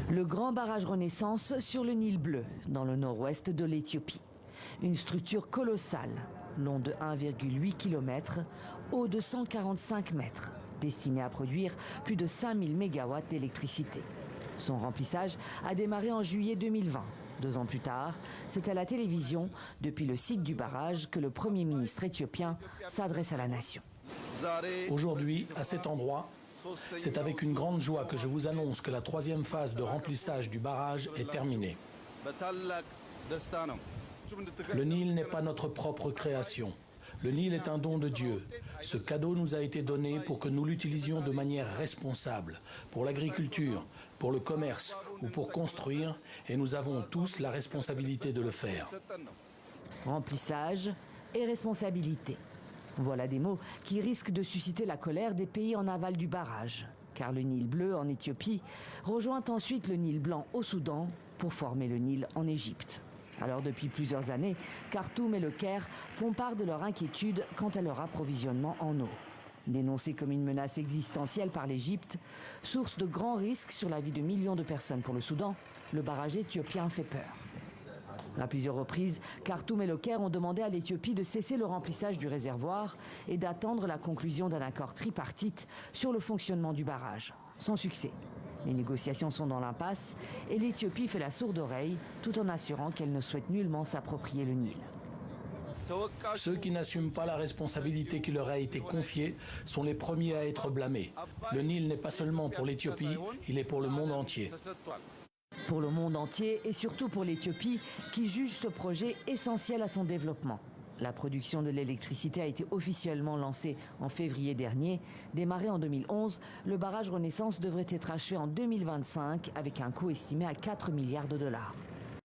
Le grand barrage Renaissance sur le Nil Bleu, dans le nord-ouest de l'Éthiopie. Une structure colossale, long de 1,8 km, haut de 145 mètres, destinée à produire plus de 5000 MW d'électricité. Son remplissage a démarré en juillet 2020. 2 ans plus tard, c'est à la télévision, depuis le site du barrage, que le Premier ministre éthiopien s'adresse à la nation. Aujourd'hui, à cet endroit, c'est avec une grande joie que je vous annonce que la 3e phase de remplissage du barrage est terminée. Le Nil n'est pas notre propre création. Le Nil est un don de Dieu. Ce cadeau nous a été donné pour que nous l'utilisions de manière responsable, pour l'agriculture, pour le commerce ou pour construire, et nous avons tous la responsabilité de le faire. Remplissage et responsabilité. Voilà des mots qui risquent de susciter la colère des pays en aval du barrage. Car le Nil Bleu en Éthiopie rejoint ensuite le Nil Blanc au Soudan pour former le Nil en Égypte. Alors depuis plusieurs années, Khartoum et le Caire font part de leur inquiétude quant à leur approvisionnement en eau. Dénoncé comme une menace existentielle par l'Égypte, source de grands risques sur la vie de millions de personnes pour le Soudan, le barrage éthiopien fait peur. À plusieurs reprises, Khartoum et le Caire ont demandé à l'Éthiopie de cesser le remplissage du réservoir et d'attendre la conclusion d'un accord tripartite sur le fonctionnement du barrage. Sans succès. Les négociations sont dans l'impasse et l'Éthiopie fait la sourde oreille tout en assurant qu'elle ne souhaite nullement s'approprier le Nil. Ceux qui n'assument pas la responsabilité qui leur a été confiée sont les premiers à être blâmés. Le Nil n'est pas seulement pour l'Éthiopie, il est pour le monde entier. Pour le monde entier et surtout pour l'Éthiopie qui juge ce projet essentiel à son développement. La production de l'électricité a été officiellement lancée en février dernier. Démarré en 2011, le barrage Renaissance devrait être achevé en 2025 avec un coût estimé à 4 milliards de dollars.